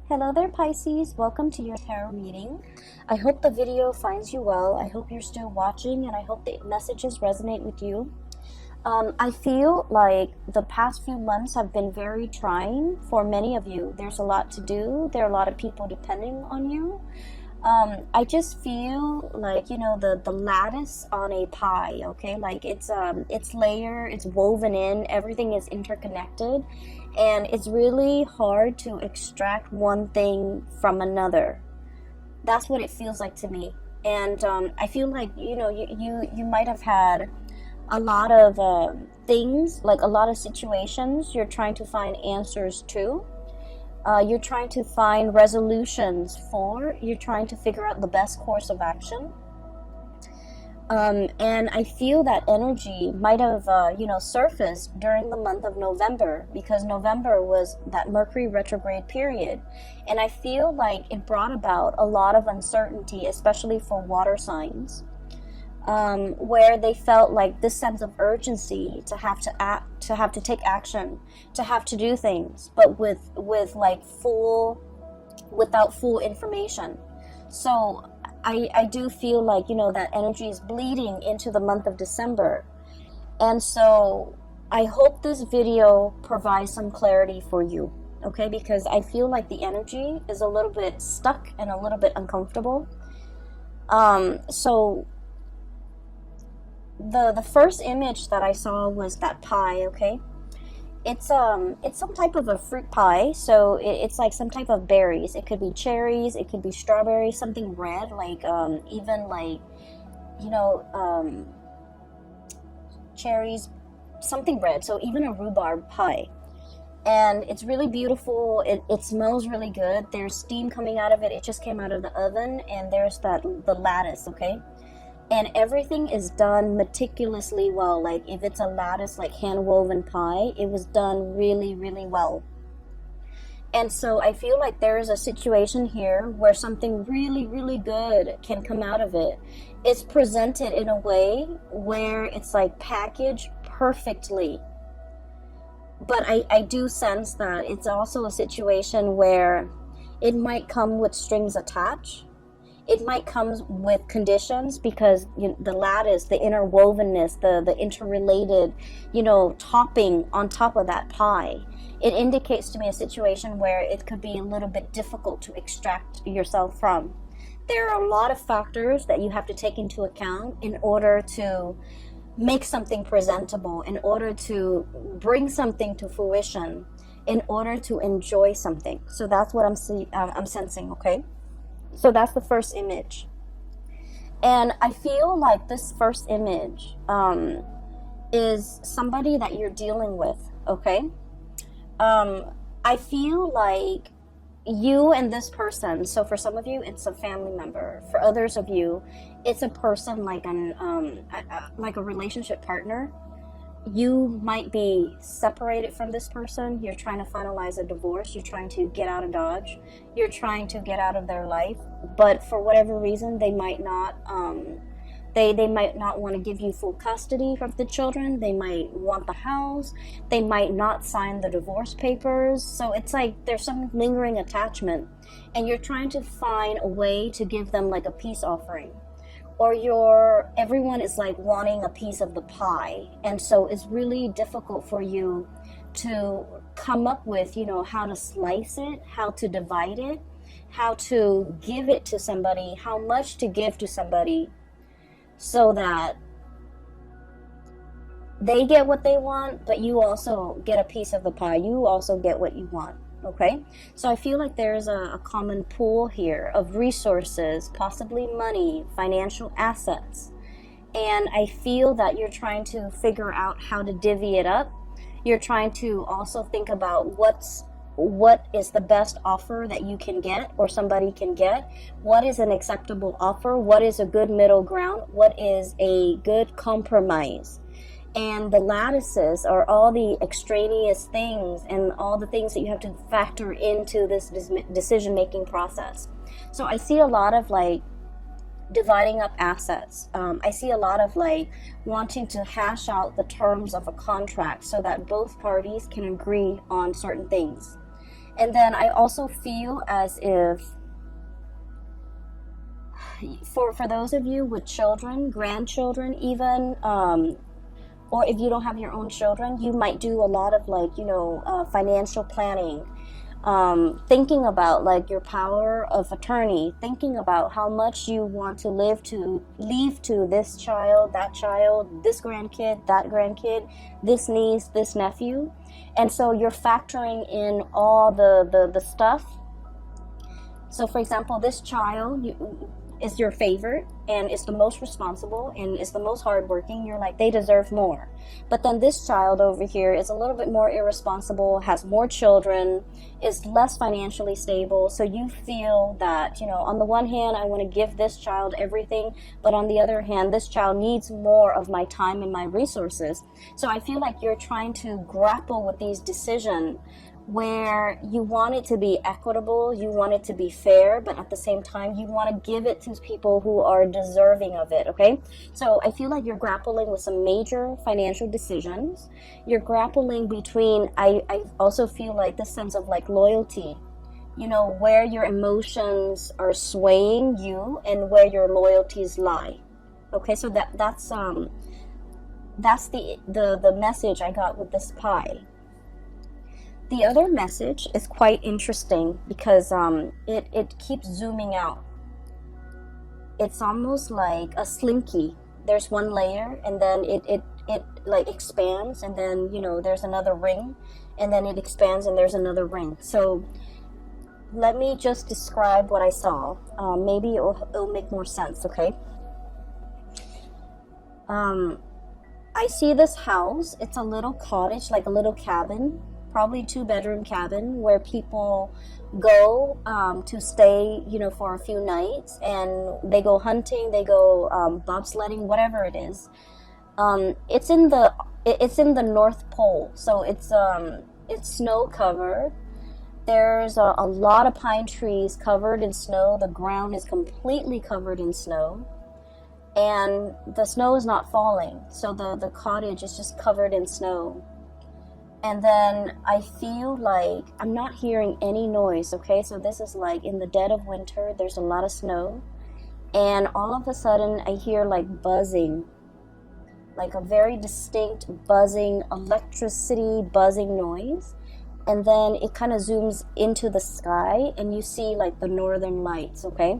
Hello there, Pisces. Welcome to your tarot reading. I hope the video finds you well. I hope you're still watching, and I hope the messages resonate with you. I feel like the past few months have been very trying for many of you. There's a lot to do. There are a lot of people depending on you. I just feel like, the lattice on a pie, okay? Like it's layered, it's woven in, everything is interconnected, and it's really hard to extract one thing from another. That's what it feels like to me. And I feel like, you might have had a lot of things, like a lot of situations you're trying to find answers to. You're trying to find resolutions for. You're trying to figure out the best course of action. And I feel that energy might have, surfaced during the month of November, because November was that Mercury retrograde period. And I feel like it brought about a lot of uncertainty, especially for water signs. Where they felt like this sense of urgency to have to act, to have to take action, to have to do things, but without full information. So I do feel like, that energy is bleeding into the month of December. And so I hope this video provides some clarity for you, okay? Because I feel like the energy is a little bit stuck and a little bit uncomfortable. So the first image that I saw was that pie, okay? It's some type of a fruit pie, so it's like some type of berries. It could be cherries, it could be strawberries, something red, like even like, cherries, something red, so even a rhubarb pie. And it's really beautiful. It smells really good. There's steam coming out of it. It just came out of the oven, and there's the lattice, okay? And everything is done meticulously well. Like if it's a lattice, like hand-woven pie, it was done really, really well. And so I feel like there is a situation here where something really, really good can come out of it. It's presented in a way where it's like packaged perfectly. But I do sense that it's also a situation where it might come with strings attached. It might come with conditions, because the lattice, the interwovenness, the interrelated, topping on top of that pie, it indicates to me a situation where it could be a little bit difficult to extract yourself from. There are a lot of factors that you have to take into account in order to make something presentable, in order to bring something to fruition, in order to enjoy something. So that's what I'm sensing, okay? So that's the first image. And I feel like this first image is somebody that you're dealing with, okay? I feel like you and this person, so for some of you, it's a family member. For others of you, it's a person like like a relationship partner. You might be separated from this person. You're trying to finalize a divorce. You're trying to get out of Dodge. You're trying to get out of their life. But for whatever reason, they might not they might not want to give you full custody of the children. They might want the house. They might not sign the divorce papers. So it's like there's some lingering attachment, and you're trying to find a way to give them like a peace offering. Or everyone is like wanting a piece of the pie, and so it's really difficult for you to come up with, how to slice it, how to divide it, how to give it to somebody, how much to give to somebody, so that they get what they want, but you also get a piece of the pie. You also get what you want. Okay, so I feel like there's a common pool here of resources, possibly money, financial assets. And I feel that you're trying to figure out how to divvy it up. You're trying to also think about what is the best offer that you can get, or somebody can get. What is an acceptable offer? What is a good middle ground? What is a good compromise? And the lattices are all the extraneous things and all the things that you have to factor into this decision-making process. So I see a lot of like dividing up assets. I see a lot of like wanting to hash out the terms of a contract so that both parties can agree on certain things. And then I also feel as if for those of you with children, grandchildren even, or if you don't have your own children, you might do a lot of like, financial planning, thinking about like your power of attorney, thinking about how much you want to leave to this child, that child, this grandkid, that grandkid, this niece, this nephew. And so you're factoring in all the stuff. So for example, this child is your favorite and is the most responsible and is the most hardworking. You're like, they deserve more. But then this child over here is a little bit more irresponsible, has more children, is less financially stable. So you feel that, on the one hand, I want to give this child everything, but on the other hand, this child needs more of my time and my resources. So I feel like you're trying to grapple with these decisions where you want it to be equitable, you want it to be fair, but at the same time, you want to give it to people who are deserving of it, okay? So I feel like you're grappling with some major financial decisions. You're grappling between, I also feel like this sense of like loyalty, where your emotions are swaying you and where your loyalties lie. Okay, so that's the message I got with this pie. The other message is quite interesting because it keeps zooming out. It's almost like a slinky. There's one layer and then it like expands, and then there's another ring, and then it expands and there's another ring. So let me just describe what I saw. Maybe it'll make more sense, okay? I see this house. It's a little cottage, like a little cabin, probably 2-bedroom cabin where people go to stay, for a few nights, and they go hunting, they go bobsledding, whatever it is. It's in the North Pole, so it's snow covered. There's a lot of pine trees covered in snow. The ground is completely covered in snow, and the snow is not falling, so the cottage is just covered in snow. And then I feel like I'm not hearing any noise, okay? So this is like in the dead of winter, there's a lot of snow. And all of a sudden I hear like buzzing, like a very distinct buzzing, electricity buzzing noise. And then it kind of zooms into the sky and you see like the northern lights, okay?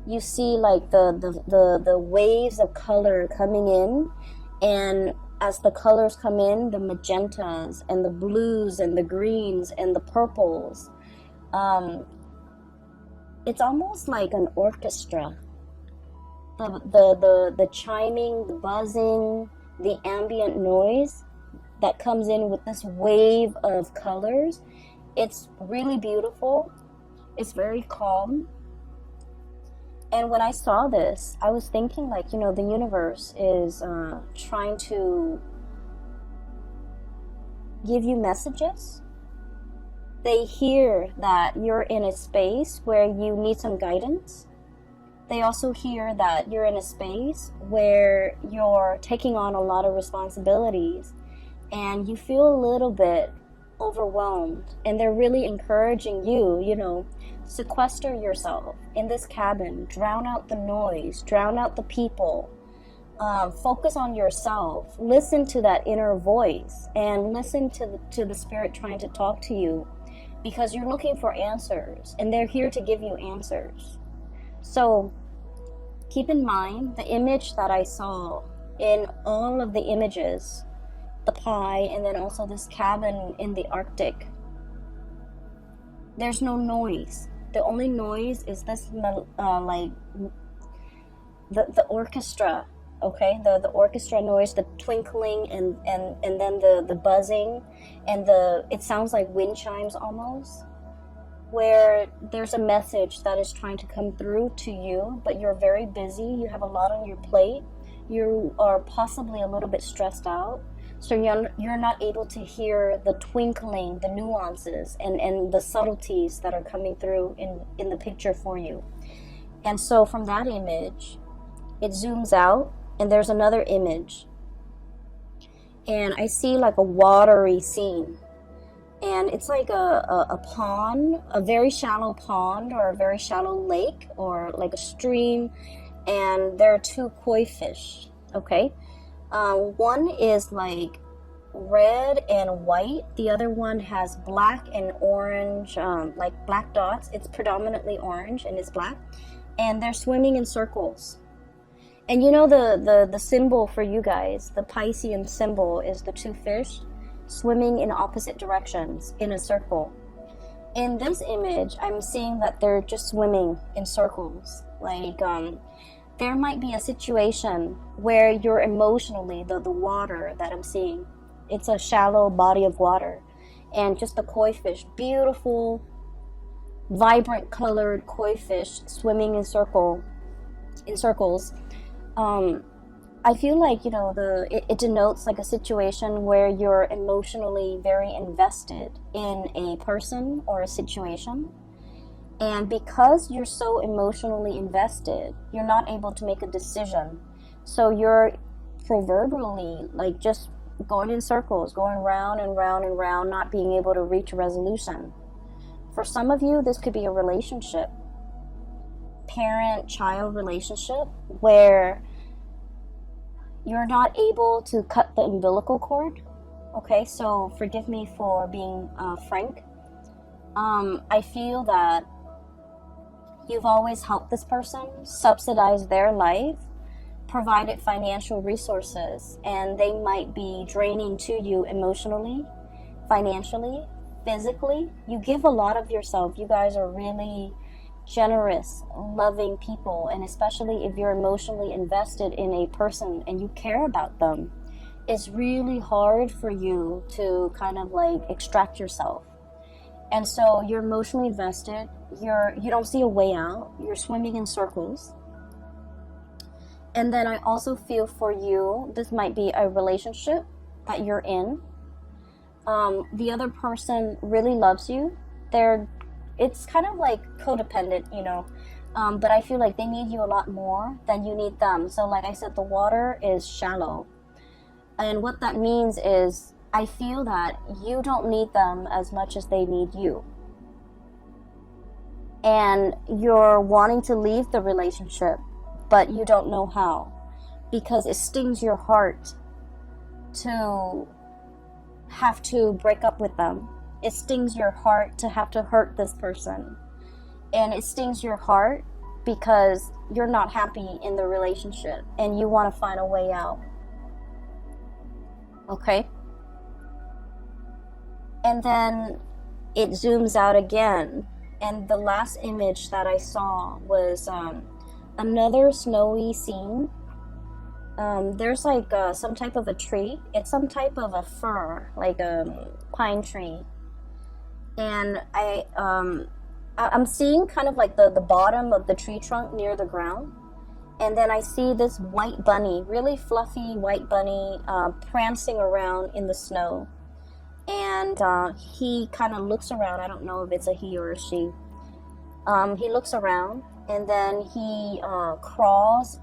You see like the waves of color coming in, and as the colors come in, the magentas and the blues and the greens and the purples, it's almost like an orchestra. The chiming, the buzzing, the ambient noise that comes in with this wave of colors, it's really beautiful. It's very calm. And when I saw this, I was thinking like, the universe is trying to give you messages. They hear that you're in a space where you need some guidance. They also hear that you're in a space where you're taking on a lot of responsibilities and you feel a little bit overwhelmed, and they're really encouraging you, sequester yourself in this cabin, drown out the noise, drown out the people, focus on yourself, listen to that inner voice, and listen to the spirit trying to talk to you, because you're looking for answers and they're here to give you answers. So keep in mind the image that I saw in all of the images, the pie, and then also this cabin in the Arctic. There's no noise. The only noise is this like the orchestra, okay? The orchestra noise, the twinkling, and then the buzzing, and it sounds like wind chimes almost, where there's a message that is trying to come through to you, but you're very busy, you have a lot on your plate, you are possibly a little bit stressed out. So you're not able to hear the twinkling, the nuances, and the subtleties that are coming through in the picture for you. And so from that image, it zooms out, and there's another image. And I see like a watery scene. and it's like a pond, a very shallow pond or a very shallow lake or like a stream, and there are two koi fish, okay? One is like red and white, the other one has black and orange, like black dots. It's predominantly orange and it's black, and they're swimming in circles. And you know the symbol for you guys, the Piscean symbol is the two fish swimming in opposite directions in a circle. In this image, I'm seeing that they're just swimming in circles. Like, there might be a situation where you're emotionally, the water that I'm seeing, it's a shallow body of water, and just the koi fish, beautiful, vibrant colored koi fish swimming in circles. I feel like, you know, it denotes like a situation where you're emotionally very invested in a person or a situation. And because you're so emotionally invested, you're not able to make a decision. So you're proverbially like just going in circles, going round and round and round, not being able to reach a resolution. For some of you, this could be a relationship, parent-child relationship, where you're not able to cut the umbilical cord. Okay, so forgive me for being frank. I feel that you've always helped this person, subsidized their life, provided financial resources, and they might be draining to you emotionally, financially, physically. You give a lot of yourself. You guys are really generous, loving people, and especially if you're emotionally invested in a person and you care about them, it's really hard for you to kind of like extract yourself. And so you're emotionally invested, you don't see a way out, you're swimming in circles. And then I also feel for you, this might be a relationship that you're in. The other person really loves you. It's kind of like codependent, you know, but I feel like they need you a lot more than you need them. So like I said, the water is shallow. And what that means is I feel that you don't need them as much as they need you. And you're wanting to leave the relationship, but you don't know how, because it stings your heart to have to break up with them. It stings your heart to have to hurt this person. And it stings your heart because you're not happy in the relationship and you want to find a way out. Okay? And then it zooms out again. And the last image that I saw was another snowy scene. There's like some type of a tree. It's some type of a fir, like a pine tree. And I'm seeing kind of like the bottom of the tree trunk near the ground. And then I see this white bunny, really fluffy white bunny, prancing around in the snow. And he kind of looks around. I don't know if it's a he or a she. He looks around, and then he crawls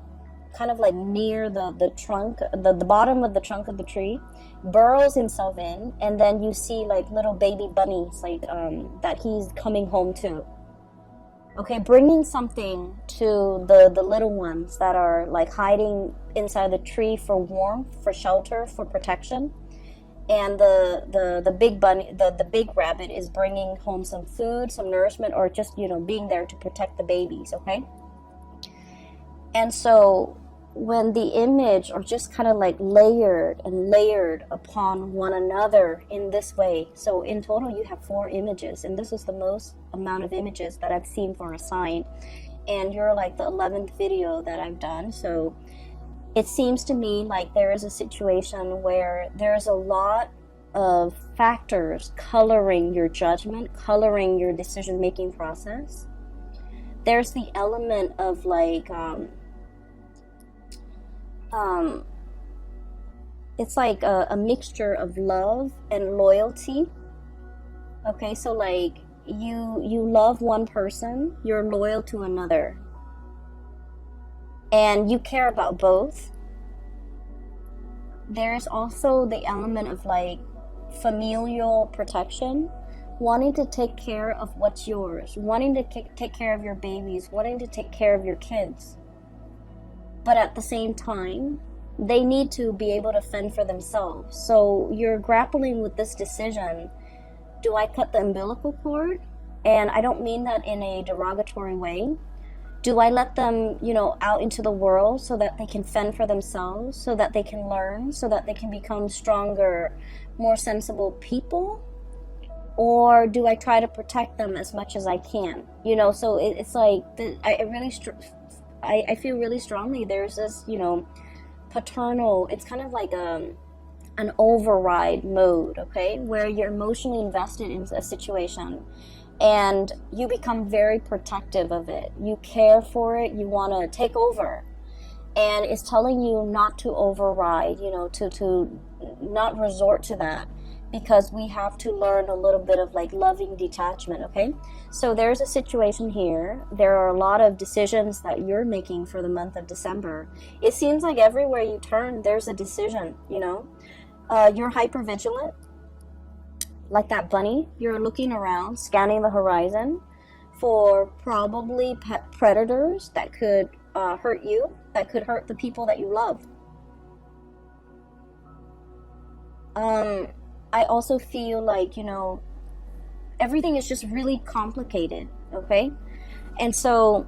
kind of like near the trunk, the bottom of the trunk of the tree, burrows himself in, and then you see like little baby bunnies like that he's coming home to. Okay, bringing something to the little ones that are like hiding inside the tree for warmth, for shelter, for protection. And the big bunny, the big rabbit is bringing home some food, some nourishment, or just, you know, being there to protect the babies, okay? And so when the image are just kind of like layered and layered upon one another in this way, so in total you have 4 images, and this is the most amount of images that I've seen for a sign, and you're like the 11th video that I've done. So it seems to me like there is a situation where there's a lot of factors coloring your judgment, coloring your decision-making process. There's the element of like it's like a mixture of love and loyalty. Okay, so like you love one person, you're loyal to another, and you care about both. There's also the element of like familial protection, wanting to take care of what's yours, wanting to take care of your babies, wanting to take care of your kids. But at the same time, they need to be able to fend for themselves. So you're grappling with this decision. Do I cut the umbilical cord? And I don't mean that in a derogatory way. Do I let them, out into the world so that they can fend for themselves, so that they can learn, so that they can become stronger, more sensible people? Or do I try to protect them as much as I can? So it's like, I feel really strongly there's this, paternal, it's kind of like an override mode, okay? Where you're emotionally invested in a situation and you become very protective of it. You care for it, you want to take over. And it's telling you not to override, to not resort to that, because we have to learn a little bit of like loving detachment, okay? So there's a situation here. There are a lot of decisions that you're making for the month of December. It seems like everywhere you turn, there's a decision, You're hypervigilant, like that bunny. You're looking around, scanning the horizon for probably pet predators that could hurt you, that could hurt the people that you love. I also feel like, everything is just really complicated, okay? And so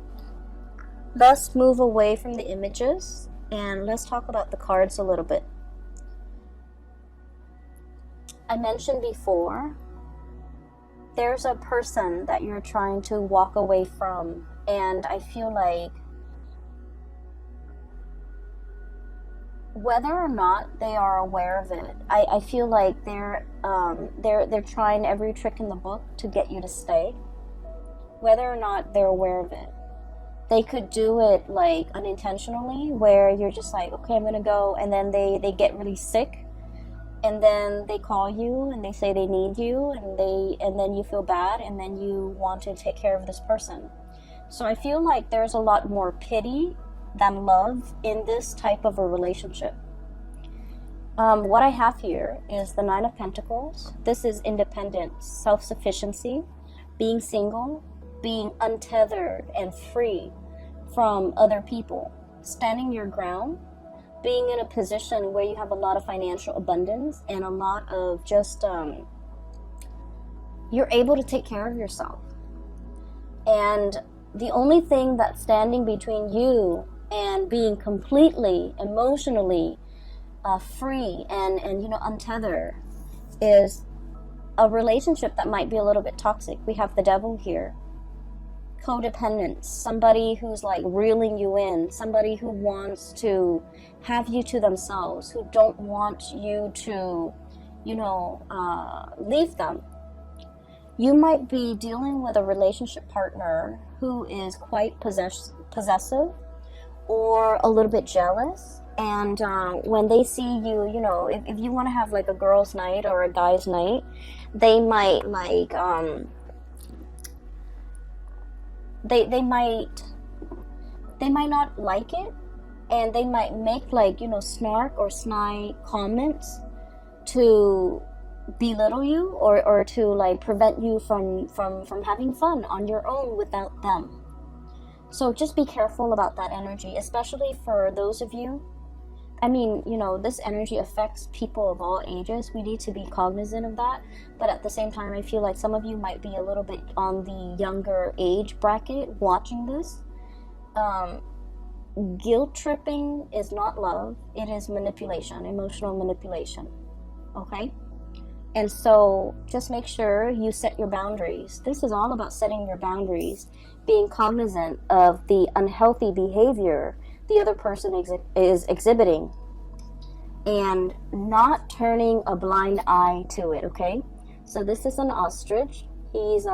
let's move away from the images and let's talk about the cards a little bit. I mentioned before, there's a person that you're trying to walk away from, and I feel like whether or not they are aware of it, I feel like they're trying every trick in the book to get you to stay. Whether or not they're aware of it, they could do it like unintentionally, where you're just like, okay, I'm gonna go, and then they get really sick, and then they call you and they say they need you, and then you feel bad, and then you want to take care of this person. So I feel like there's a lot more pity than love in this type of a relationship. What I have here is the Nine of Pentacles. This is independence, self-sufficiency, being single, being untethered and free from other people, standing your ground, being in a position where you have a lot of financial abundance and a lot of just, you're able to take care of yourself. And the only thing that's standing between you and being completely emotionally free and untethered is a relationship that might be a little bit toxic. We have the devil here. Codependence, somebody who's like reeling you in, somebody who wants to have you to themselves, who don't want you to, leave them. You might be dealing with a relationship partner who is quite possessive or a little bit jealous, and when they see you, if you want to have like a girl's night or a guy's night, they might like they might not like it, and they might make like snark or snide comments to belittle you or to like prevent you from having fun on your own without them. So just be careful about that energy, especially for those of you. I mean, this energy affects people of all ages. We need to be cognizant of that. But at the same time, I feel like some of you might be a little bit on the younger age bracket watching this. Guilt tripping is not love. It is manipulation, emotional manipulation. Okay? And so just make sure you set your boundaries. This is all about setting your boundaries, being cognizant of the unhealthy behavior the other person is exhibiting, and not turning a blind eye to it, okay? So this is an ostrich. He's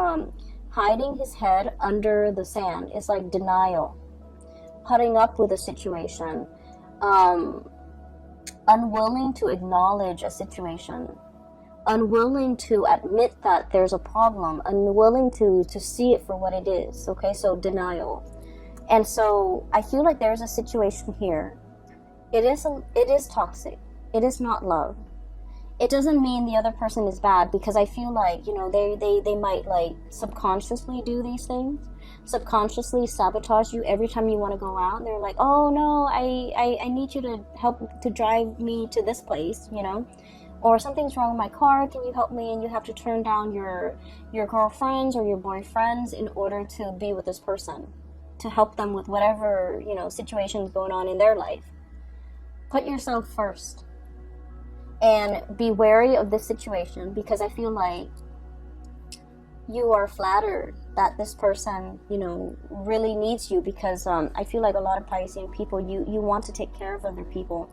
hiding his head under the sand. It's like denial, putting up with a situation, unwilling to acknowledge a situation, unwilling to admit that there's a problem, unwilling to see it for what it is, okay? So denial. And so I feel like there's a situation here. It is toxic. It is not love. it doesn't mean the other person is bad, because I feel like, you know, they might like subconsciously do these things, subconsciously sabotage you every time you want to go out. And they're like, oh no, I need you to help to drive me to this place, you know, or something's wrong with my car, can you help me? And you have to turn down your girlfriends or your boyfriends in order to be with this person, to help them with whatever, you know, situations going on in their life. Put yourself first. And be wary of this situation, because I feel like you are flattered that this person, you know, really needs you, because I feel like a lot of Piscean people, you want to take care of other people.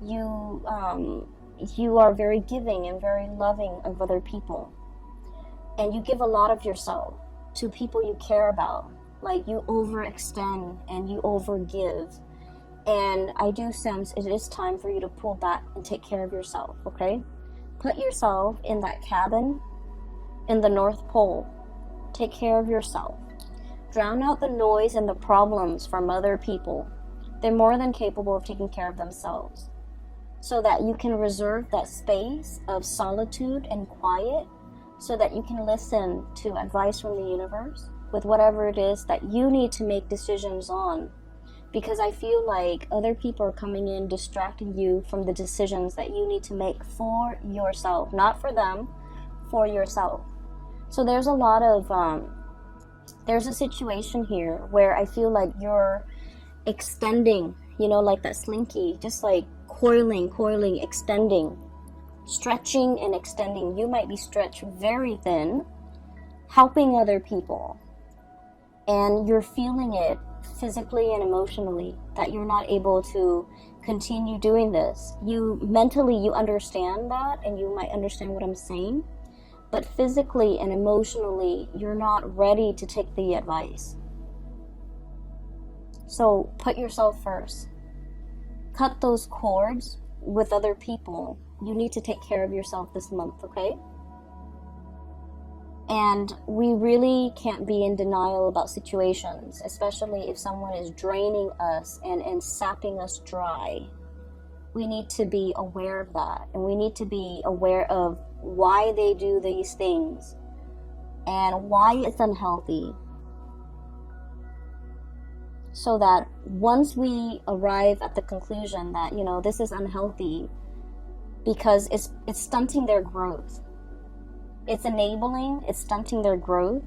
You are very giving and very loving of other people. And you give a lot of yourself to people you care about. Like, you overextend and you overgive. And I do sense it is time for you to pull back and take care of yourself, okay? Put yourself in that cabin in the North Pole. Take care of yourself. Drown out the noise and the problems from other people. They're more than capable of taking care of themselves. So that you can reserve that space of solitude and quiet, so that you can listen to advice from the universe with whatever it is that you need to make decisions on. Because I feel like other people are coming in, distracting you from the decisions that you need to make for yourself. Not for them, for yourself. So there's a lot of, there's a situation here where I feel like you're extending, you know, like that slinky, just like coiling, extending, stretching and extending. You might be stretched very thin, helping other people. And you're feeling it physically and emotionally, that you're not able to continue doing this. You mentally, you understand that, and you might understand what I'm saying, but physically and emotionally, you're not ready to take the advice. So put yourself first. Cut those cords with other people. You need to take care of yourself this month, okay? And we really can't be in denial about situations, especially if someone is draining us and sapping us dry. We need to be aware of that, and we need to be aware of why they do these things and why it's unhealthy. So that once we arrive at the conclusion that, you know, this is unhealthy because it's stunting their growth. It's enabling, it's stunting their growth,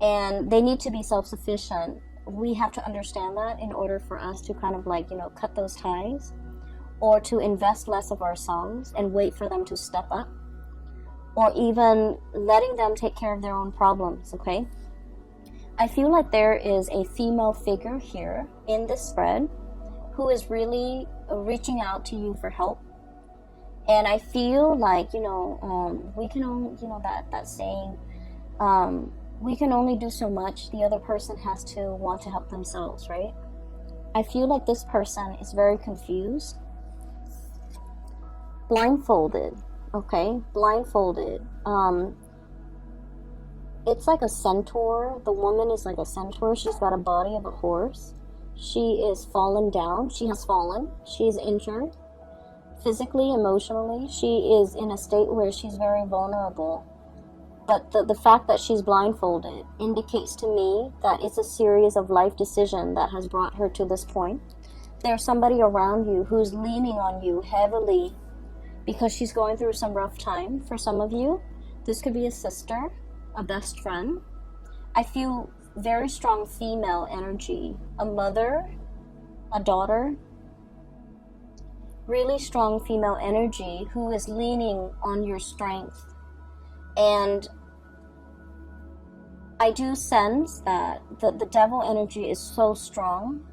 and they need to be self-sufficient. We have to understand that in order for us to kind of like, you know, cut those ties, or to invest less of ourselves and wait for them to step up, or even letting them take care of their own problems, okay? I feel like there is a female figure here in this spread who is really reaching out to you for help. And I feel like, you know, we can only, you know, that saying, we can only do so much. The other person has to want to help themselves, right? I feel like this person is very confused. Blindfolded, okay? Blindfolded. It's like a centaur. The woman is like a centaur. She's got a body of a horse. She is fallen down. She has fallen. She is injured. Physically, emotionally, she is in a state where she's very vulnerable. But the fact that she's blindfolded indicates to me that it's a series of life decisions that has brought her to this point. There's somebody around you who's leaning on you heavily because she's going through some rough time. For some of you, this could be a sister, a best friend. I feel very strong female energy, a mother, a daughter. Really strong female energy who is leaning on your strength. And I do sense that the devil energy is so strong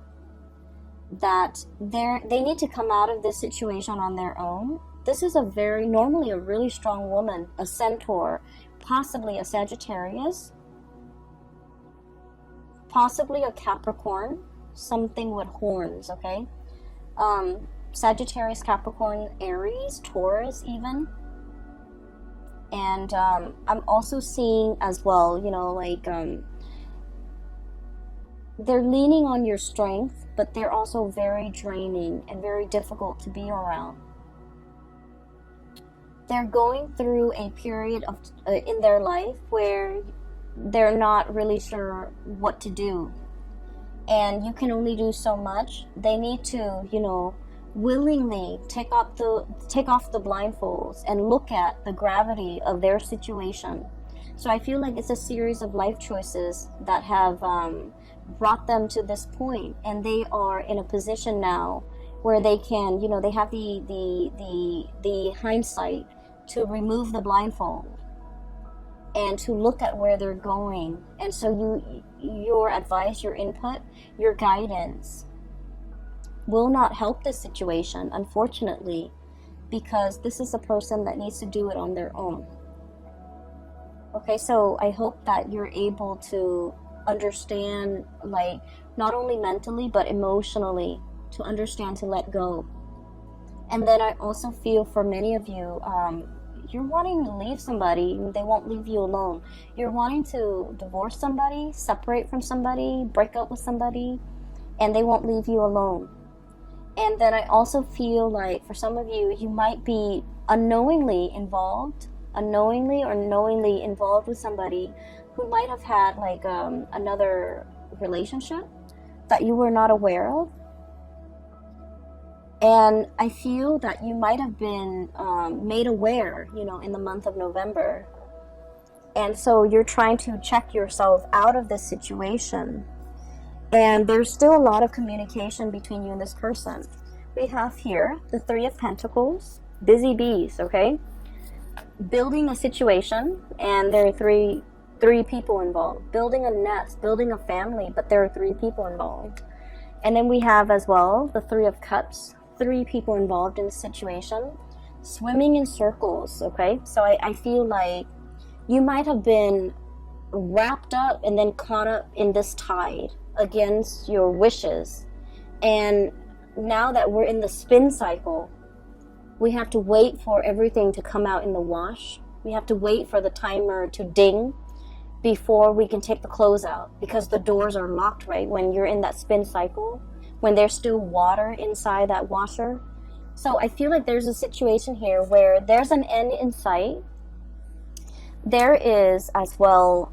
that they need to come out of this situation on their own. This is normally a really strong woman, a centaur, possibly a Sagittarius, possibly a Capricorn, something with horns, okay? Sagittarius, Capricorn, Aries, Taurus even. And I'm also seeing as well, you know, like they're leaning on your strength, but they're also very draining and very difficult to be around. they're going through a period of in their life where they're not really sure what to do, and you can only do so much. They need to, you know, willingly take off the blindfolds and look at the gravity of their situation. So I feel like it's a series of life choices that have brought them to this point, and they are in a position now where they can, you know, they have the hindsight to remove the blindfold and to look at where they're going. And so your advice, your input, your guidance will not help this situation, unfortunately, because this is a person that needs to do it on their own. Okay, so I hope that you're able to understand, like, not only mentally but emotionally, to understand to let go. And then I also feel for many of you, you're wanting to leave somebody, they won't leave you alone. You're wanting to divorce somebody, separate from somebody, break up with somebody, and they won't leave you alone. And then I also feel like for some of you, you might be unknowingly or knowingly involved with somebody who might have had like another relationship that you were not aware of. And I feel that you might have been made aware, you know, in the month of November. And so you're trying to check yourself out of this situation. And there's still a lot of communication between you and this person. We have here the Three of Pentacles, busy bees, okay? Building a situation, and there are three people involved. Building a nest, building a family, but there are 3 people involved. And then we have as well the Three of Cups, 3 people involved in the situation. Swimming in circles, okay? So I feel like you might have been wrapped up and then caught up in this tide against your wishes. And now that we're in the spin cycle, we have to wait for everything to come out in the wash. We have to wait for the timer to ding before we can take the clothes out, because the doors are locked, right? When you're in that spin cycle, when there's still water inside that washer. So I feel like there's a situation here where there's an end in sight. There is as well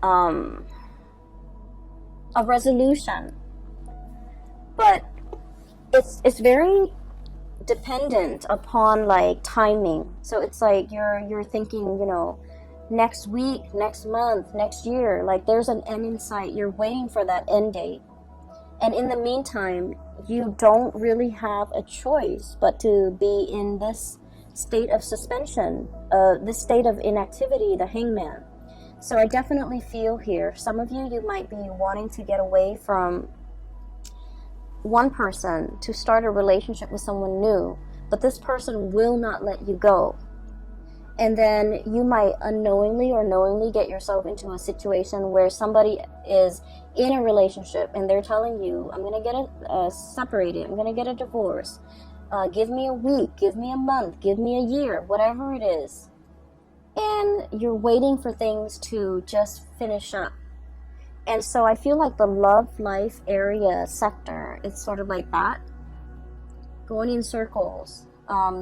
a resolution, but it's very dependent upon like timing. So it's like you're thinking, you know, next week, next month, next year, like there's an end in sight. You're waiting for that end date. And in the meantime, you don't really have a choice but to be in this state of suspension, this state of inactivity, the Hangman. So I definitely feel here, some of you might be wanting to get away from one person to start a relationship with someone new, but this person will not let you go. And then you might unknowingly or knowingly get yourself into a situation where somebody is in a relationship and they're telling you, I'm going to get separated, I'm going to get a divorce, give me a week, give me a month, give me a year, whatever it is. And you're waiting for things to just finish up. And so I feel like the love life area sector, it's sort of like that, going in circles.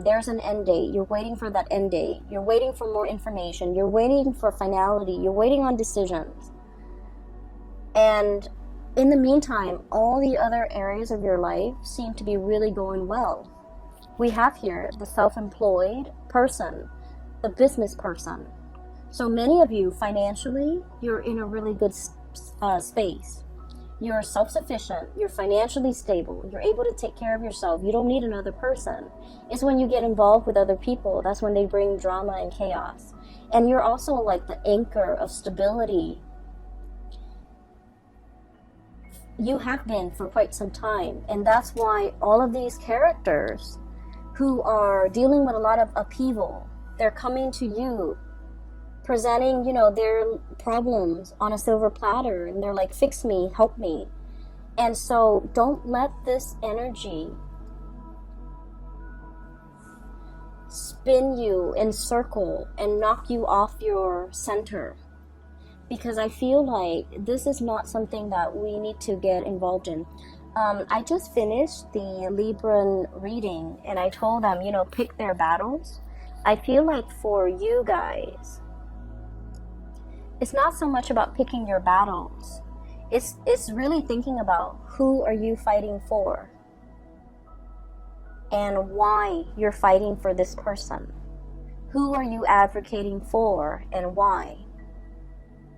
There's an end date. You're waiting for that end date. You're waiting for more information. You're waiting for finality. You're waiting on decisions. And in the meantime, all the other areas of your life seem to be really going well. We have here the self-employed person, the business person. So many of you, financially, you're in a really good space. You're self-sufficient, you're financially stable, you're able to take care of yourself, you don't need another person. It's when you get involved with other people, that's when they bring drama and chaos. And you're also like the anchor of stability. You have been for quite some time, and that's why all of these characters who are dealing with a lot of upheaval, they're coming to you presenting, you know, their problems on a silver platter, and they're like, fix me, help me. And so don't let this energy spin you in circle and knock you off your center, because I feel like this is not something that we need to get involved in. I just finished the Libran reading, and I told them, you know, pick their battles. I feel like for you guys, it's not so much about picking your battles. It's really thinking about who are you fighting for and why you're fighting for this person. Who are you advocating for and why?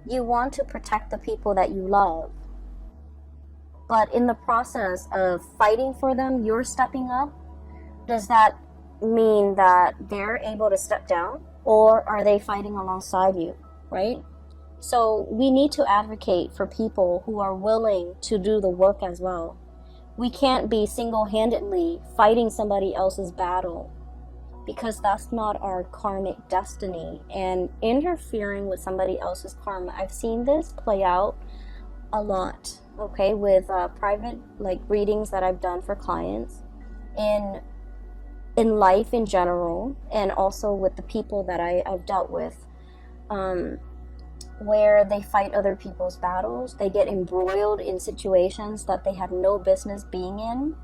You want to protect the people that you love. But in the process of fighting for them, you're stepping up. Does that mean that they're able to step down? Or are they fighting alongside you, right? So we need to advocate for people who are willing to do the work as well. We can't be single-handedly fighting somebody else's battle, because that's not our karmic destiny. And interfering with somebody else's karma, I've seen this play out a lot, okay, with private readings that I've done for clients, in life in general, and also with the people that I've dealt with, where they fight other people's battles. They get embroiled in situations that they have no business being in.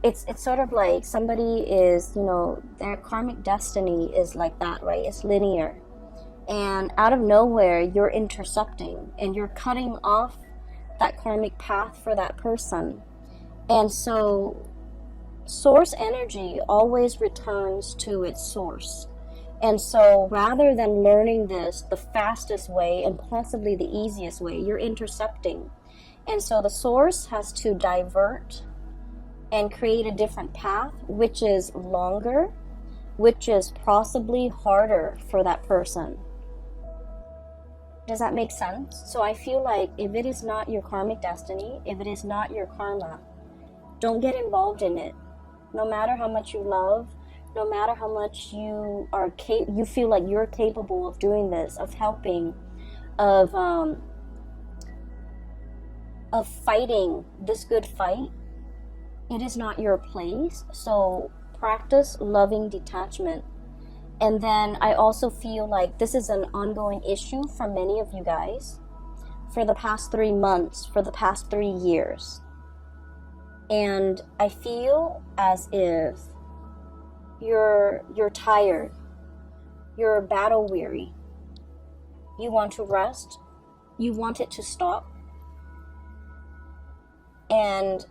It's sort of like somebody is, their karmic destiny is like that, right? It's linear. And out of nowhere, you're intercepting and you're cutting off that karmic path for that person. And so source energy always returns to its source. And so rather than learning this the fastest way and possibly the easiest way, you're intercepting. And so the source has to divert and create a different path, which is longer, which is possibly harder for that person. Does that make sense? So I feel like if it is not your karmic destiny, if it is not your karma, don't get involved in it. No matter how much you love, no matter how much you feel like you're capable of doing this, of helping, of fighting this good fight, it is not your place. So practice loving detachment. And then I also feel like this is an ongoing issue for many of you guys for the past 3 months, for the past 3 years. And I feel as if you're tired, you're battle weary, you want to rest, you want it to stop, and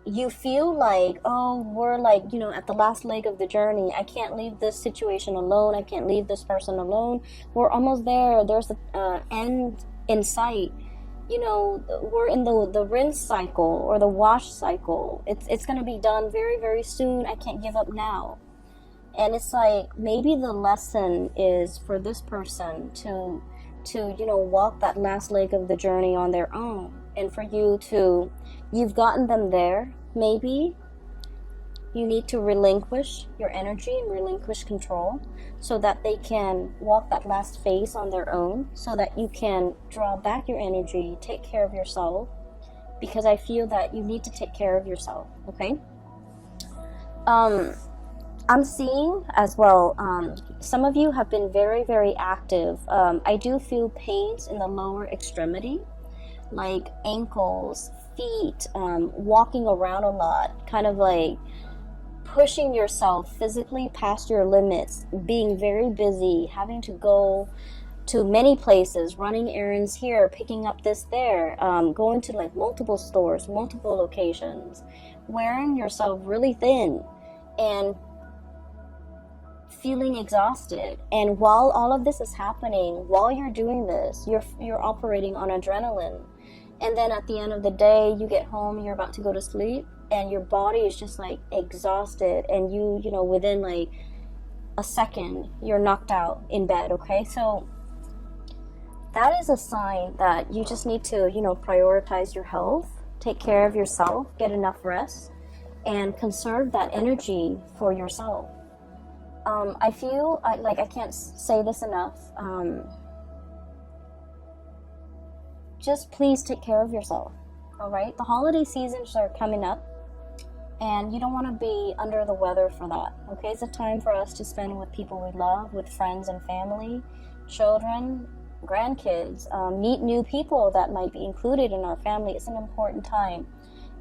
you feel like, oh, we're at the last leg of the journey. I can't leave this situation alone. I can't leave this person alone. We're almost there. There's an end in sight. We're in the rinse cycle or the wash cycle. It's going to be done very, very soon. I can't give up now. And it's like, maybe the lesson is for this person to walk that last leg of the journey on their own. And for you've gotten them there. Maybe you need to relinquish your energy and relinquish control so that they can walk that last phase on their own, so that you can draw back your energy, take care of yourself, because I feel that you need to take care of yourself, okay? I'm seeing as well, some of you have been very, very active. I do feel pains in the lower extremity, like ankles, feet, walking around a lot, kind of like pushing yourself physically past your limits, being very busy, having to go to many places, running errands here, picking up this there, going to multiple stores, multiple locations, wearing yourself really thin and feeling exhausted. And while all of this is happening, while you're doing this, you're operating on adrenaline. And then at the end of the day, you get home, you're about to go to sleep, and your body is just exhausted, and you within a second, you're knocked out in bed, okay? So that is a sign that you just need to, prioritize your health, take care of yourself, get enough rest, and conserve that energy for yourself. I feel I can't say this enough. Just please take care of yourself, all right? The holiday seasons are coming up, and you don't want to be under the weather for that, okay? It's a time for us to spend with people we love, with friends and family, children, grandkids, meet new people that might be included in our family. It's an important time.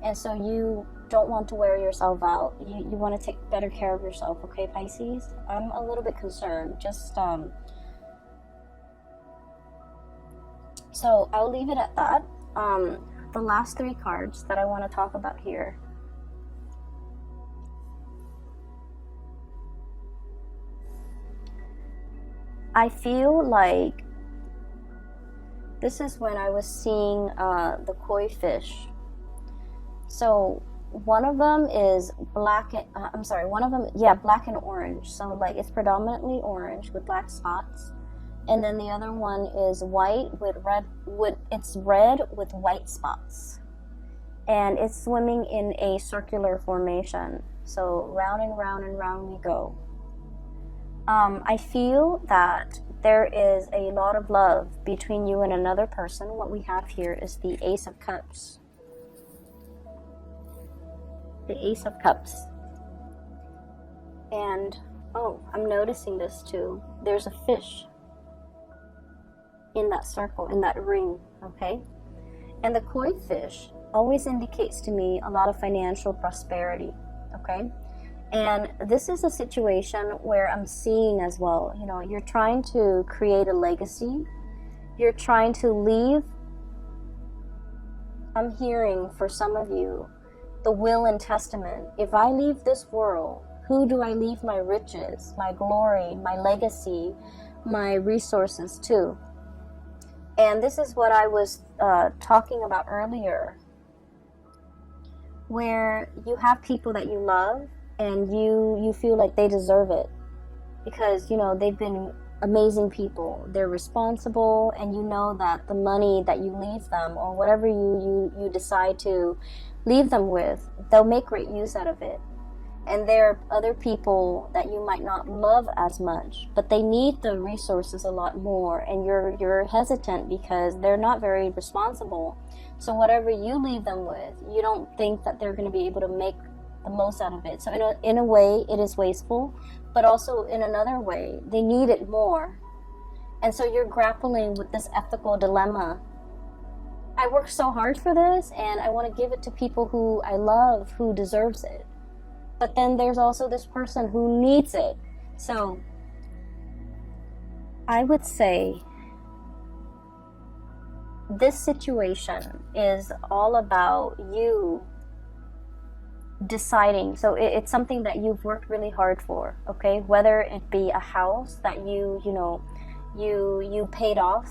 And so you don't want to wear yourself out. You want to take better care of yourself, okay, Pisces? I'm a little bit concerned. Just, so I'll leave it at that. The last 3 cards that I want to talk about here. I feel like this is when I was seeing the koi fish. So one of them is black and, black and orange. So like it's predominantly orange with black spots. And then the other one is white with red, it's red with white spots. And it's swimming in a circular formation. So round and round and round we go. I feel that there is a lot of love between you and another person. What we have here is the Ace of Cups. The Ace of Cups. And, oh, I'm noticing this too. There's a fish in that circle, in that ring, okay? And the koi fish always indicates to me a lot of financial prosperity, okay? And this is a situation where I'm seeing as well, you know, you're trying to create a legacy. You're trying to leave. I'm hearing for some of you, the will and testament. If I leave this world, who do I leave my riches, my glory, my legacy, my resources to? And this is what I was talking about earlier, where you have people that you love and you feel like they deserve it because, you know, they've been amazing people. They're responsible, and you know that the money that you leave them or whatever you decide to leave them with, they'll make great use out of it. And there are other people that you might not love as much, but they need the resources a lot more, and you're hesitant because they're not very responsible. So whatever you leave them with, you don't think that they're going to be able to make the most out of it. So in a way, it is wasteful, but also in another way, they need it more. And so you're grappling with this ethical dilemma. I worked so hard for this, and I want to give it to people who I love, who deserves it. But then there's also this person who needs it. So I would say this situation is all about you deciding. So it's something that you've worked really hard for, okay? Whether it be a house that you paid off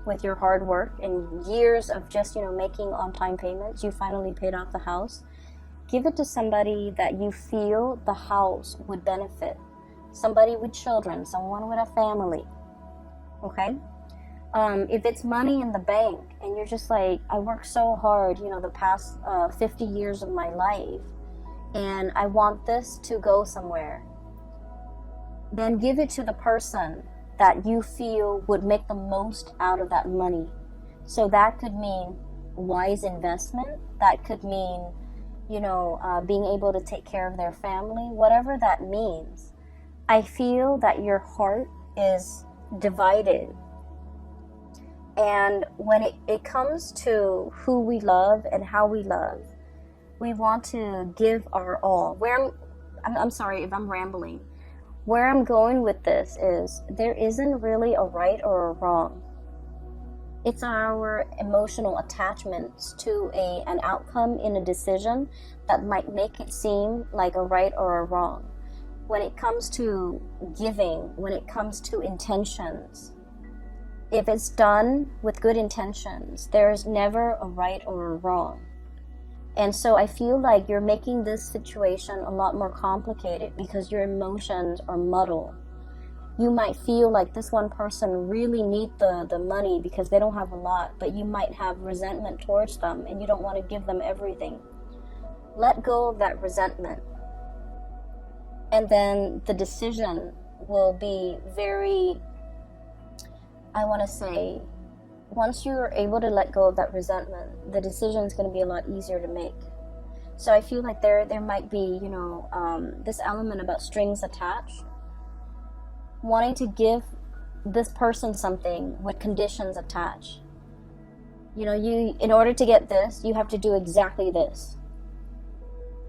with your hard work and years of just, making on-time payments, you finally paid off the house. Give it to somebody that you feel the house would benefit. Somebody with children, someone with a family, okay? If it's money in the bank and you're just like, I worked so hard, the past 50 years of my life, and I want this to go somewhere, then give it to the person that you feel would make the most out of that money. So that could mean wise investment. That could mean, being able to take care of their family, whatever that means. I feel that your heart is divided. And when it comes to who we love and how we love, we want to give our all. I'm sorry if I'm rambling. Where I'm going with this is there isn't really a right or a wrong. It's our emotional attachments to an outcome in a decision that might make it seem like a right or a wrong. When it comes to giving, when it comes to intentions, if it's done with good intentions, there's never a right or a wrong. And so I feel like you're making this situation a lot more complicated because your emotions are muddled. You might feel like this one person really needs the money because they don't have a lot, but you might have resentment towards them and you don't want to give them everything. Let go of that resentment. And then the decision will be very, I want to say, once you're able to let go of that resentment, the decision is going to be a lot easier to make. So I feel like there might be, this element about strings attached. Wanting to give this person something with conditions attached. In order to get this, you have to do exactly this.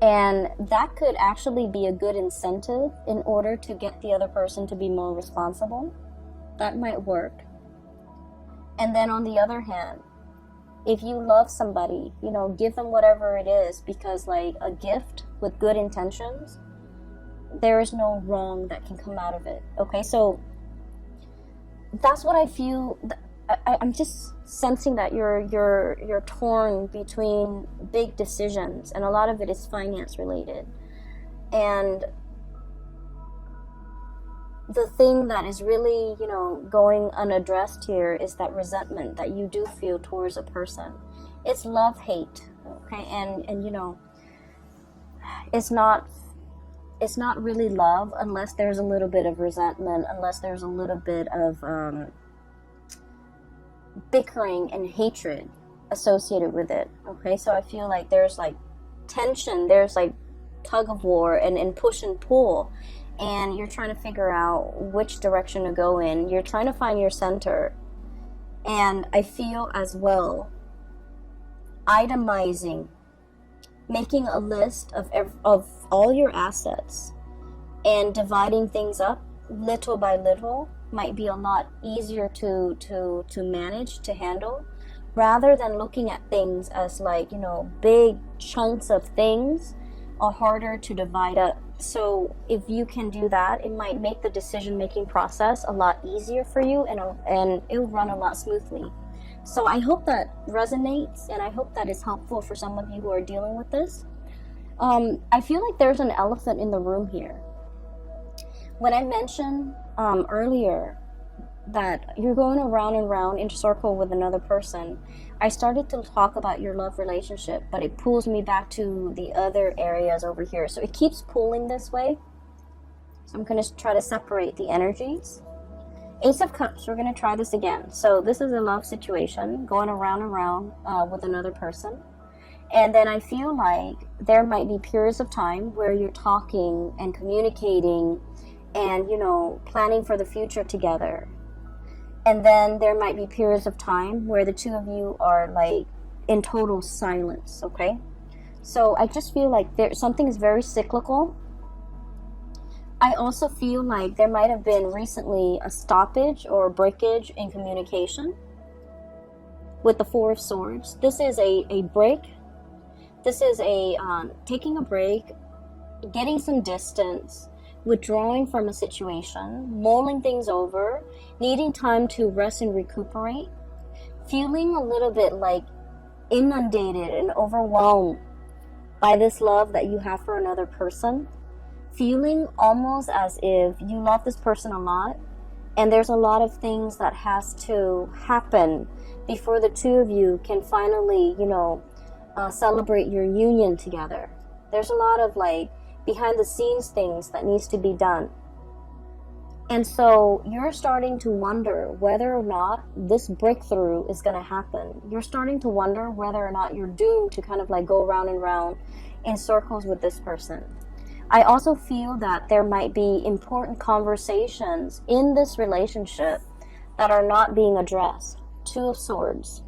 And that could actually be a good incentive in order to get the other person to be more responsible. That might work. And then on the other hand, if you love somebody, you know, give them whatever it is, because like a gift with good intentions, there is no wrong that can come out of it. Okay, so that's what I feel. I'm just sensing that you're torn between big decisions, and a lot of it is finance related. And the thing that is really, you know, going unaddressed here is that resentment that you do feel towards a person. It's love-hate, okay? And you know, it's not really love unless there's a little bit of resentment, unless there's a little bit of bickering and hatred associated with it. Okay, so I feel like there's like tension, there's like tug of war and push and pull, and you're trying to figure out which direction to go in. You're trying to find your center. And I feel as well itemizing, making a list of all your assets and dividing things up little by little might be a lot easier to manage, to handle, rather than looking at things as like, you know, big chunks of things are harder to divide up. So if you can do that, it might make the decision making process a lot easier for you, and it'll run a lot smoothly. So I hope that resonates, and I hope that is helpful for some of you who are dealing with this. I feel like there's an elephant in the room here. When I mentioned earlier that you're going around and round in a circle with another person, I started to talk about your love relationship, but it pulls me back to the other areas over here. So it keeps pulling this way. So I'm going to try to separate the energies. Ace of Cups, we're going to try this again. So this is a love situation going around and round with another person. And then I feel like there might be periods of time where you're talking and communicating and, you know, planning for the future together. And then there might be periods of time where the two of you are like in total silence, okay? So I just feel like something is very cyclical. I also feel like there might have been recently a stoppage or a breakage in communication with the Four of Swords. This is a break. This is a taking a break, getting some distance, withdrawing from a situation, mulling things over, needing time to rest and recuperate, feeling a little bit like inundated and overwhelmed by this love that you have for another person, feeling almost as if you love this person a lot, and there's a lot of things that has to happen before the two of you can finally, you know, celebrate your union together. There's a lot of like behind the scenes things that needs to be done. And so you're starting to wonder whether or not this breakthrough is going to happen. You're starting to wonder whether or not you're doomed to kind of like go round and round in circles with this person. I also feel that there might be important conversations in this relationship that are not being addressed. Two of Swords.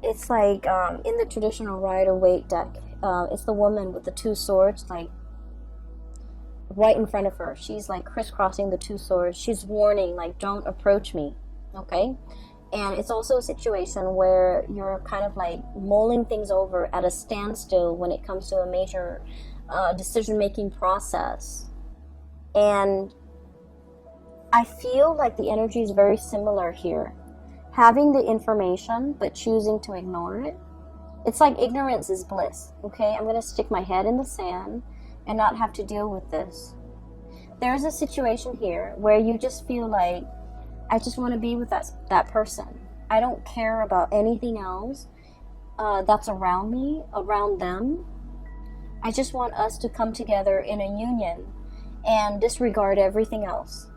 It's like in the traditional Rider-Waite deck, it's the woman with the two swords, like right in front of her. She's like crisscrossing the two swords. She's warning, like, don't approach me, okay? And it's also a situation where you're kind of like mulling things over at a standstill when it comes to a major decision-making process. And I feel like the energy is very similar here. Having the information, but choosing to ignore it. It's like ignorance is bliss, okay? I'm going to stick my head in the sand and not have to deal with this. There's a situation here where you just feel like, I just want to be with that person. I don't care about anything else that's around me, around them. I just want us to come together in a union and disregard everything else.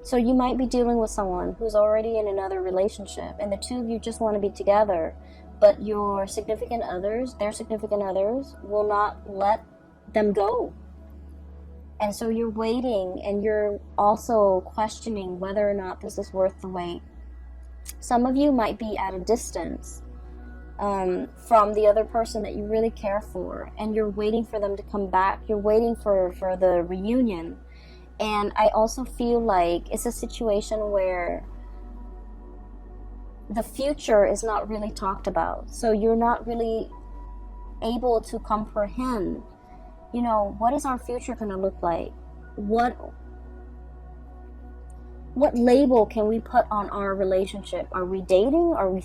So you might be dealing with someone who's already in another relationship, and the two of you just want to be together, but your significant others, their significant others, will not let them go. And so you're waiting, and you're also questioning whether or not this is worth the wait. Some of you might be at a distance from the other person that you really care for, and you're waiting for them to come back. You're waiting for the reunion. And I also feel like it's a situation where the future is not really talked about. So you're not really able to comprehend, you know, what is our future going to look like? What label can we put on our relationship? Are we dating? Are we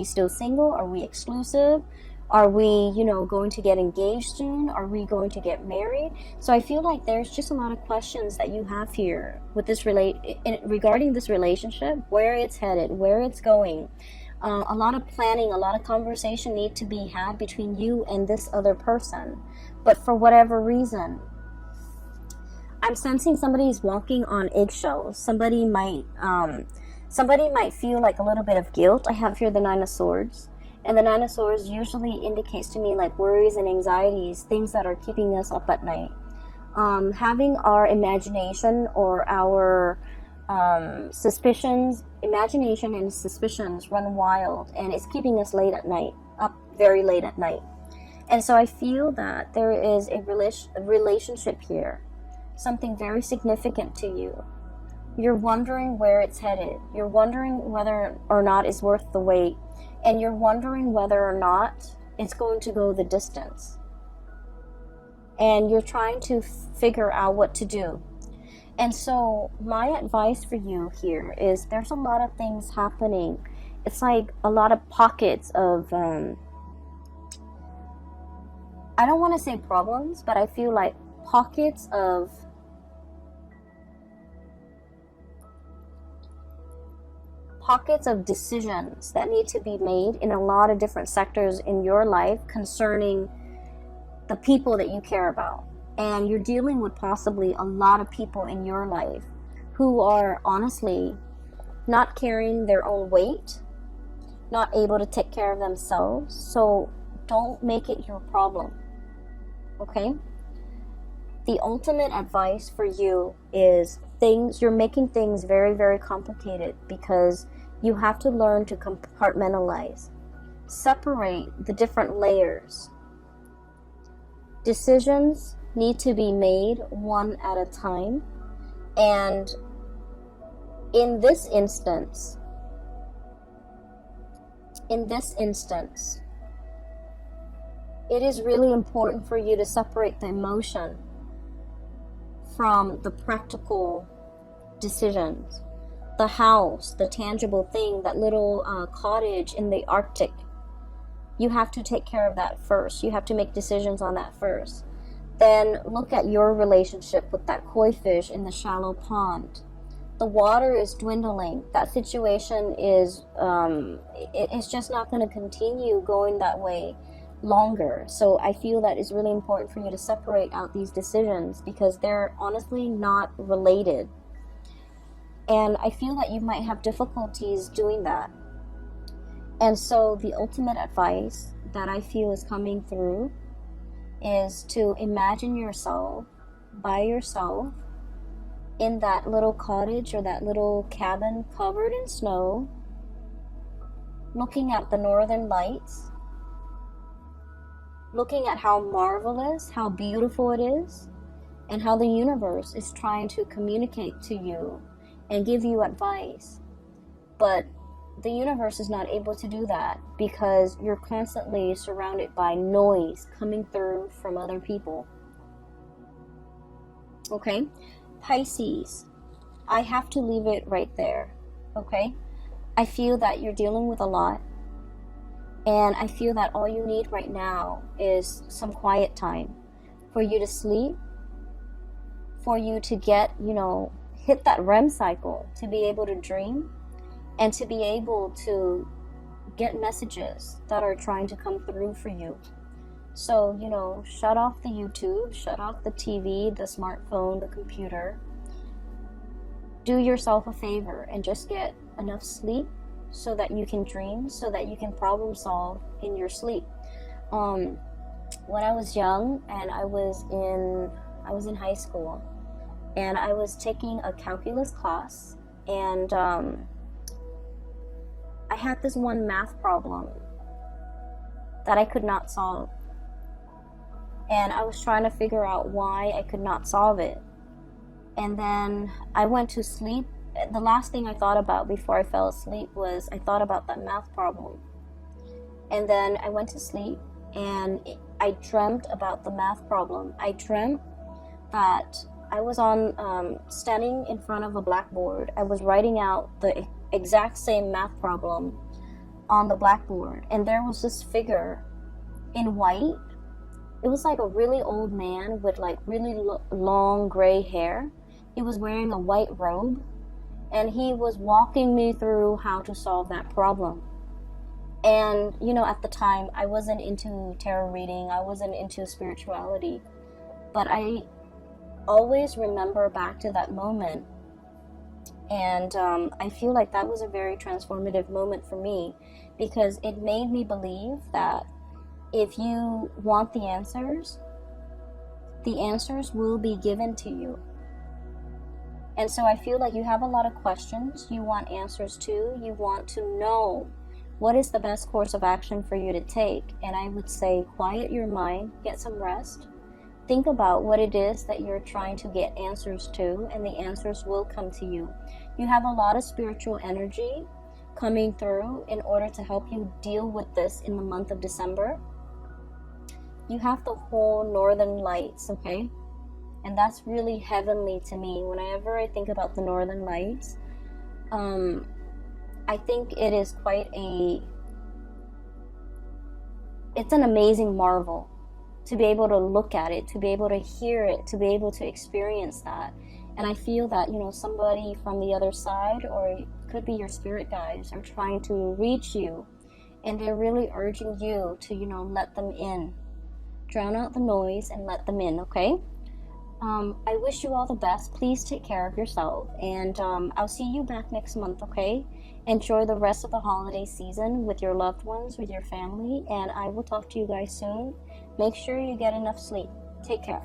still single? Are we exclusive? Are we, you know, going to get engaged soon? Are we going to get married? So I feel like there's just a lot of questions that you have here with this regarding this relationship, where it's headed, where it's going. A lot of planning, a lot of conversation need to be had between you and this other person. But for whatever reason, I'm sensing somebody's walking on eggshells. Somebody might feel like a little bit of guilt. I have here the Nine of Swords. And the Nine of Swords usually indicates to me like worries and anxieties, things that are keeping us up at night. Having our imagination or our imagination and suspicions run wild, and it's keeping us late at night, up very late at night. And so I feel that there is a relationship here, something very significant to you. You're wondering where it's headed. You're wondering whether or not it's worth the wait. And you're wondering whether or not it's going to go the distance. And you're trying to figure out what to do. And so my advice for you here is there's a lot of things happening. It's like a lot of pockets of, I don't want to say problems, but I feel like pockets of decisions that need to be made in a lot of different sectors in your life concerning the people that you care about. And you're dealing with possibly a lot of people in your life who are honestly not carrying their own weight, not able to take care of themselves. So don't make it your problem, okay? The ultimate advice for you is you're making things very, very complicated because you have to learn to compartmentalize, separate the different layers. Decisions need to be made one at a time. And in this instance, it is really important for you to separate the emotion from the practical decisions. The house, the tangible thing, that little cottage in the Arctic, you have to take care of that first. You have to make decisions on that first. Then look at your relationship with that koi fish in the shallow pond. The water is dwindling. That situation is, it's just not going to continue going that way longer. So I feel that it's really important for you to separate out these decisions because they're honestly not related. And I feel that you might have difficulties doing that. And so the ultimate advice that I feel is coming through is to imagine yourself by yourself in that little cottage or that little cabin covered in snow, looking at the northern lights, looking at how marvelous, how beautiful it is, and how the universe is trying to communicate to you and give you advice. But the universe is not able to do that because you're constantly surrounded by noise coming through from other people. Okay? Pisces, I have to leave it right there. Okay? I feel that you're dealing with a lot. And I feel that all you need right now is some quiet time for you to sleep, for you to get, hit that REM cycle, to be able to dream, and to be able to get messages that are trying to come through for you. So, shut off the YouTube, shut off the TV, the smartphone, the computer. Do yourself a favor and just get enough sleep so that you can dream, so that you can problem solve in your sleep. When I was young and I was in high school, and I was taking a calculus class, and I had this one math problem, that I could not solve. And I was trying to figure out why I could not solve it. And then I went to sleep. The last thing I thought about before I fell asleep was I thought about that math problem. And then I went to sleep and I dreamt about the math problem. I dreamt that I was standing in front of a blackboard. I was writing out the exact same math problem on the blackboard. And there was this figure in white. It was like a really old man with like really long gray hair. He was wearing a white robe. And he was walking me through how to solve that problem. And, you know, at the time, I wasn't into tarot reading. I wasn't into spirituality. But I always remember back to that moment. And I feel like that was a very transformative moment for me. Because it made me believe that if you want the answers will be given to you. And so I feel like you have a lot of questions you want answers to. You want to know what is the best course of action for you to take. And I would say quiet your mind, get some rest. Think about what it is that you're trying to get answers to, and the answers will come to you. You have a lot of spiritual energy coming through in order to help you deal with this in the month of December. You have the whole northern lights, okay? And that's really heavenly to me. Whenever I think about the northern lights, I think it is it's an amazing marvel to be able to look at it, to be able to hear it, to be able to experience that. And I feel that, you know, somebody from the other side, or it could be your spirit guides, are trying to reach you. And they're really urging you to, you know, let them in. Drown out the noise and let them in, okay? I wish you all the best. Please take care of yourself. And I'll see you back next month, okay? Enjoy the rest of the holiday season with your loved ones, with your family. And I will talk to you guys soon. Make sure you get enough sleep. Take care.